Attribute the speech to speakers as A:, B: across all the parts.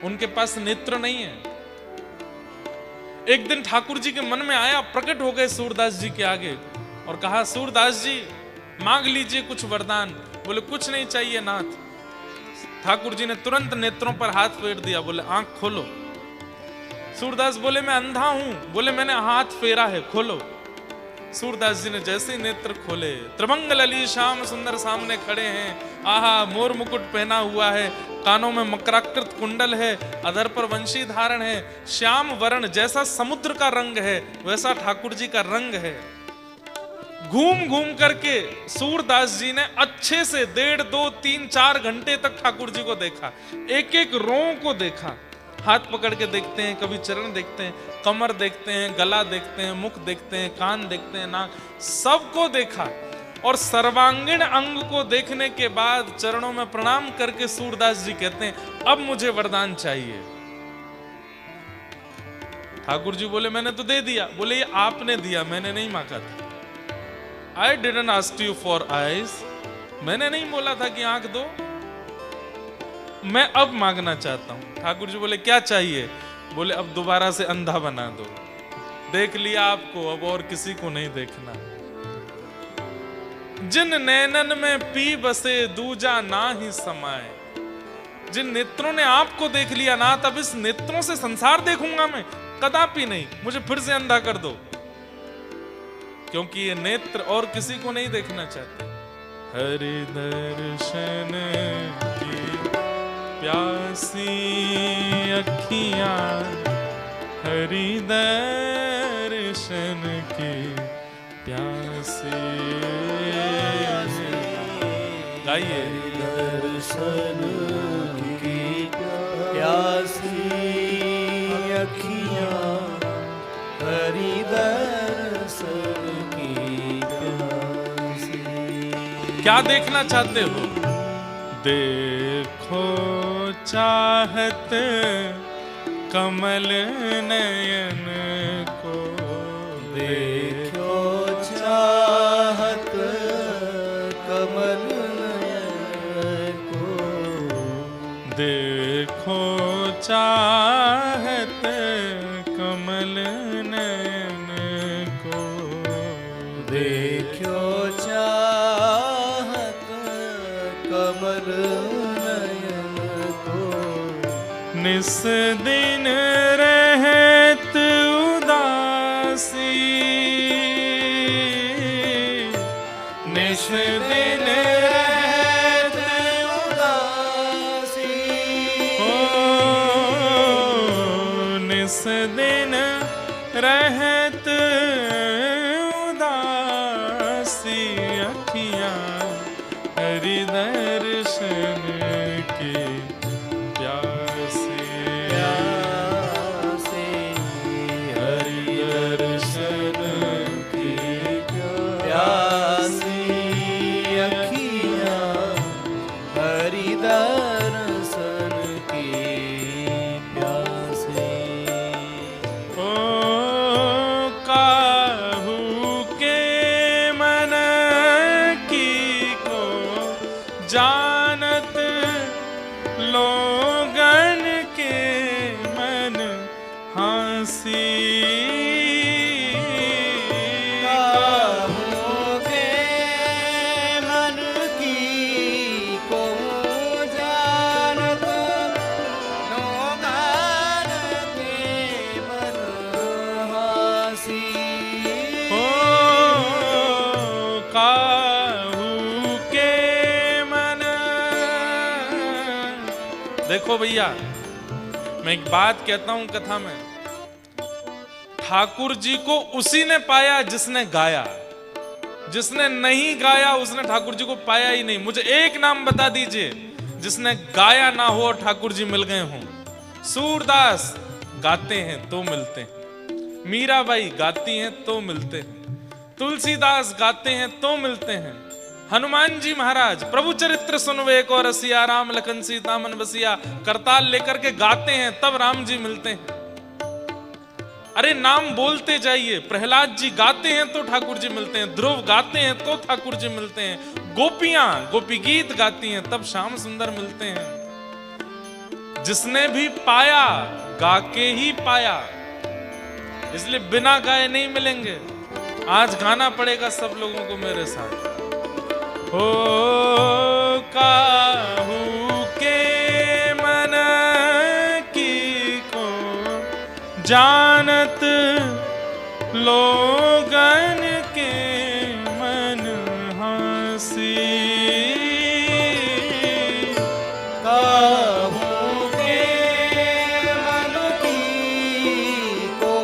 A: उनके पास नेत्र नहीं है। एक दिन ठाकुर जी के मन में आया, प्रकट हो गए सूरदास जी के आगे और कहा, सूरदास जी मांग लीजिए कुछ वरदान। बोले कुछ नहीं चाहिए नाथ। ठाकुर जी ने तुरंत नेत्रों पर हाथ फेर दिया, बोले आंख खोलो। सूरदास बोले मैं अंधा हूं। बोले मैंने हाथ फेरा है, खोलो। सूरदास जी ने जैसे ही नेत्र खोले, त्रिभंग लली श्याम सुंदर सामने खड़े हैं। आहा, मोर मुकुट पहना हुआ है, कानों में मकराकृत कुंडल है, अधर पर वंशी धारण है, श्याम वर्ण जैसा समुद्र का रंग है वैसा ठाकुर जी का रंग है। घूम घूम करके सूरदास जी ने अच्छे से 1.5, 2, 3, 4 घंटे तक ठाकुर जी को देखा, एक एक रों को देखा। हाथ पकड़ के देखते हैं, कभी चरण देखते हैं, कमर देखते हैं, गला देखते हैं, मुख देखते हैं, कान देखते हैं, नाक, सबको देखा। और सर्वांगीण अंग को देखने के बाद चरणों में प्रणाम करके सूरदास जी कहते हैं, अब मुझे वरदान चाहिए। ठाकुर जी बोले मैंने तो दे दिया। बोले ये आपने दिया, मैंने नहीं मांगा था। I didn't ask you for eyes, मैंने नहीं बोला था कि आंख दो, मैं अब मांगना चाहता हूं। ठाकुर जी बोले क्या चाहिए? बोले अब दोबारा से अंधा बना दो, देख लिया आपको, अब और किसी को नहीं देखना। जिन नैनन में पी बसे दूजा ना ही समाए, जिन नेत्रों ने आपको देख लिया ना, तब इस नेत्रों से संसार देखूंगा मैं कदापि नहीं, मुझे फिर से अंधा कर दो, क्योंकि ये नेत्र और किसी को नहीं देखना चाहते। हरि दर्शन की प्यासी अखियां, हरि दर्शन की प्यासी, गाइए।
B: दर्शन की प्यासी अखियां, हरि दर्शन की प्यासी।
A: क्या देखना चाहते हो? देखो चाहत कमल नयन को,
B: देखो चाहत कमल नयन को,
A: देखो चाहत कमल नयन को,
B: देखो चाहत कमल नयन को।
A: निस दिन रहत उदासी, निस दिन
B: रहत उदासी,
A: निस दिन रहत उदासी अखियां, हरि दर्शन की प्यासी,
B: प्यासी हरि दर्शन की प्यासी अखियां, हरि दर्शन की प्यासी।
A: ओ काहू के मन की को जानत, लोगन के मन हंसी,
B: काहू के मन की को जानत, लोगन के मन हंसी।
A: ओ काहू के मन। देखो भैया, मैं एक बात कहता हूं कथा में, ठाकुर जी को उसी ने पाया जिसने गाया, जिसने नहीं गाया उसने ठाकुर जी को पाया ही नहीं। मुझे एक नाम बता दीजिए जिसने गाया ना हो और ठाकुर जी मिल गए हों। सूरदास गाते हैं तो मिलते हैं, मीराबाई गाती हैं तो मिलते हैं, तुलसीदास गाते हैं तो मिलते हैं, हनुमान जी महाराज प्रभु चरित्र सुनवे को रसिया, राम लखन सीता मन बसिया, करताल लेकर के गाते हैं तब राम जी मिलते हैं। अरे नाम बोलते जाइए, प्रहलाद जी गाते हैं तो ठाकुर जी मिलते हैं, ध्रुव गाते हैं तो ठाकुर जी मिलते हैं, गोपियां गोपी गीत गाती हैं तब श्याम सुंदर मिलते हैं। जिसने भी पाया गा के ही पाया, इसलिए बिना गाए नहीं मिलेंगे। आज गाना पड़ेगा सब लोगों को मेरे साथ। हो काहू के मन की को जानत लोगन के मन हंसी।
B: काहू के मन की को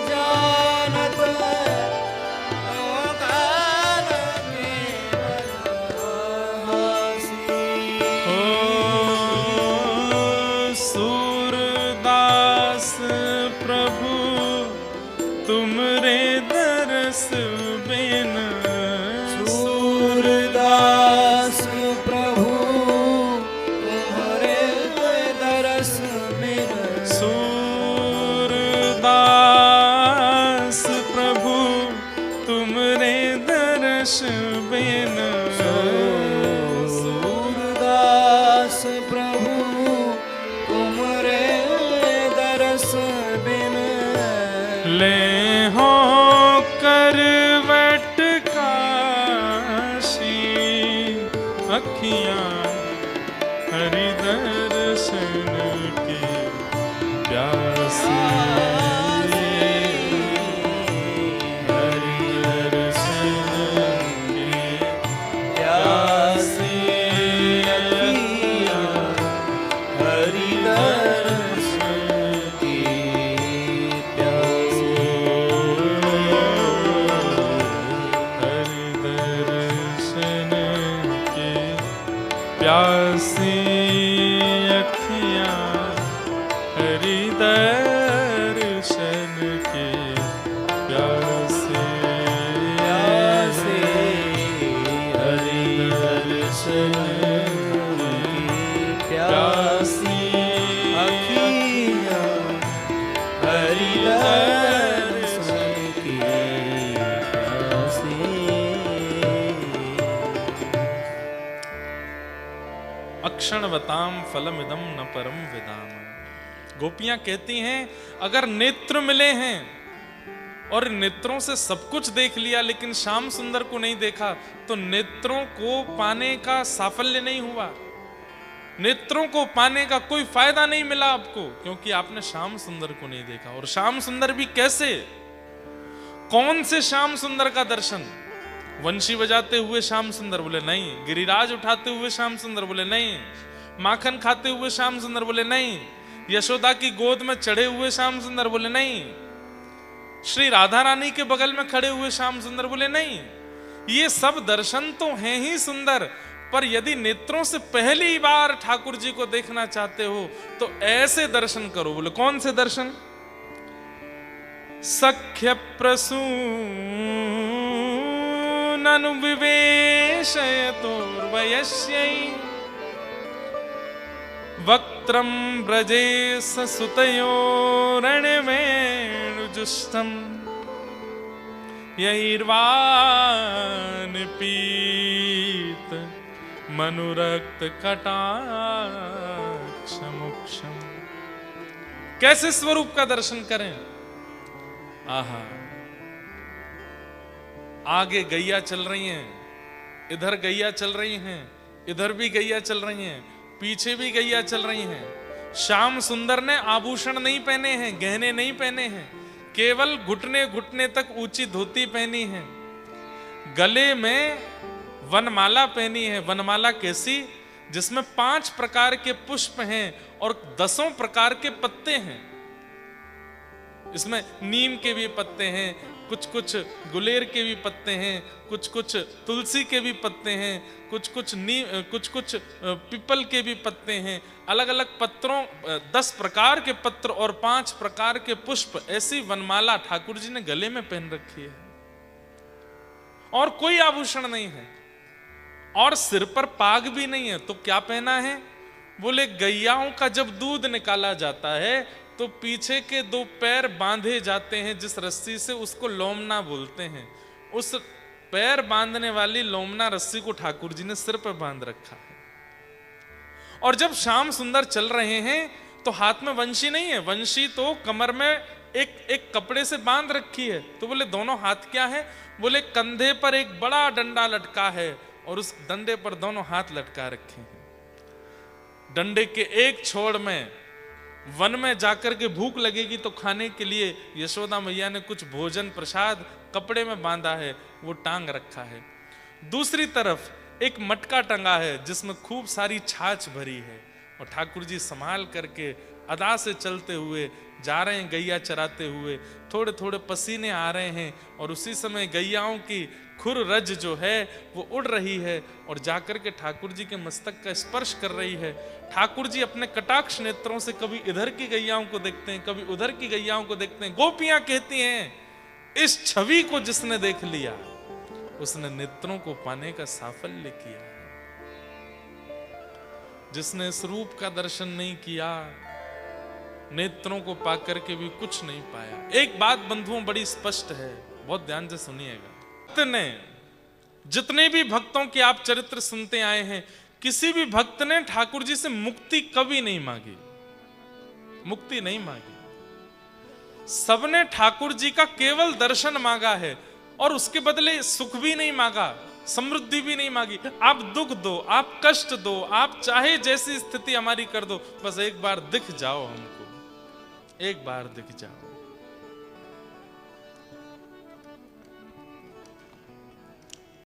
B: जानत लोगन के मन हंसी।
A: सूरदास प्रभु तुमरे दरस बिन,
B: सूरदास प्रभु तुम्हारे दरस बिन,
A: सूरदास प्रभु तुमरे दर्श बिन,
B: सूरदास प्रभु तुम्हारे दरस बिन,
A: ले हो करवट काशी अखियां हरि दर्शन की प्यासी। हरि दर्शन की प्यासी अखियां
B: हरि दर्शन की प्यासी।
A: हरि दर्शन की प्यासी अखियां हरि दर्शन की प्यासी।
B: प्यासी हरि दर्शन की प्यासी अखियाँ हरि दर्शन की प्यासी।
A: अक्षणवताम फलमिदं न परम विदाम। गोपियां कहती हैं अगर नेत्र मिले हैं और नेत्रों से सब कुछ देख लिया लेकिन श्याम सुंदर को नहीं देखा तो नेत्रों को पाने का साफल्य नहीं हुआ, नेत्रों को पाने का कोई फायदा नहीं मिला आपको, क्योंकि आपने श्याम सुंदर को नहीं देखा। और श्याम सुंदर भी कैसे, कौन से श्याम सुंदर का दर्शन? वंशी बजाते हुए श्याम सुंदर? बोले नहीं। गिरिराज उठाते हुए श्याम सुंदर? बोले नहीं। माखन खाते हुए श्याम सुंदर? बोले नहीं। यशोदा की गोद में चढ़े हुए श्याम सुंदर? बोले नहीं। श्री राधा रानी के बगल में खड़े हुए श्याम सुंदर? बोले नहीं। ये सब दर्शन तो हैं ही सुंदर, पर यदि नेत्रों से पहली बार ठाकुर जी को देखना चाहते हो तो ऐसे दर्शन करो। बोले कौन से दर्शन? सख्य प्रसूननु विवेशयतोर्वयस्यै वक्त्रं ब्रजेश सुतयोरणवेणुजुष्टं यैर्वान पीत मनुरक्त कटाक्षमुक्षम। कैसे स्वरूप का दर्शन करें? आहा, आगे गैया चल रही हैं, इधर गैया चल रही हैं, इधर भी गैया चल रही हैं, पीछे भी गैया चल रही हैं। श्याम सुंदर ने आभूषण नहीं पहने हैं, गहने नहीं पहने हैं, केवल घुटने घुटने तक ऊंची धोती पहनी है, गले में वनमाला पहनी है। वनमाला कैसी? जिसमें 5 प्रकार के पुष्प हैं और 10 प्रकार के पत्ते हैं। इसमें नीम के भी पत्ते हैं, कुछ कुछ गुलेर के भी पत्ते हैं, कुछ कुछ तुलसी के भी पत्ते हैं, कुछ कुछ पीपल के भी पत्ते हैं। अलग अलग पत्रों 10 प्रकार के पत्र और 5 प्रकार के पुष्प, ऐसी वनमाला ठाकुर जी ने गले में पहन रखी है और कोई आभूषण नहीं है और सिर पर पाग भी नहीं है। तो क्या पहना है? बोले गैयाओं का जब दूध निकाला जाता है तो पीछे के 2 पैर बांधे जाते हैं जिस रस्सी से, उसको लोमना बोलते हैं। उस पैर बांधने वाली लोमना रस्सी को ठाकुर जी ने सिर पर बांध रखा है और जब श्याम सुंदर चल रहे हैं तो हाथ में वंशी नहीं है, वंशी तो कमर में एक कपड़े से बांध रखी है। तो बोले दोनों हाथ क्या है? बोले कंधे पर एक बड़ा डंडा लटका है और उस डंडे पर दोनों हाथ लटका रखे हैं। डंडे के एक छोर में वन में जाकर के भूख लगेगी तो खाने के लिए यशोदा मैया ने कुछ भोजन प्रसाद कपड़े में बांधा है, वो टांग रखा है। दूसरी तरफ एक मटका टंगा है जिसमें खूब सारी छाछ भरी है और ठाकुर जी संभाल करके अदा से चलते हुए जा रहे हैं, गैया चराते हुए। थोड़े थोड़े पसीने आ रहे हैं और उसी समय गैयाओं की खुर रज जो है वो उड़ रही है और जाकर के ठाकुर जी के मस्तक का स्पर्श कर रही है। ठाकुर जी अपने कटाक्ष नेत्रों से कभी इधर की गैयाओं को देखते हैं, कभी उधर की गैयाओं को देखते हैं। गोपियां कहती हैं, इस छवि को जिसने देख लिया उसने नेत्रों को पाने का साफल्य किया। जिसने इस रूप का दर्शन नहीं किया नेत्रों को पाकर के भी कुछ नहीं पाया। एक बात बंधुओं बड़ी स्पष्ट है, बहुत ध्यान से सुनिएगा। भक्त ने, जितने भी भक्तों के आप चरित्र सुनते आए हैं, किसी भी भक्त ने ठाकुर जी से मुक्ति कभी नहीं मांगी, मुक्ति नहीं मांगी। सबने ठाकुर जी का केवल दर्शन मांगा है और उसके बदले सुख भी नहीं मांगा, समृद्धि भी नहीं मांगी। आप दुख दो, आप कष्ट दो, आप चाहे जैसी स्थिति हमारी कर दो, बस एक बार दिख जाओ हमको, एक बार दिख जाओ।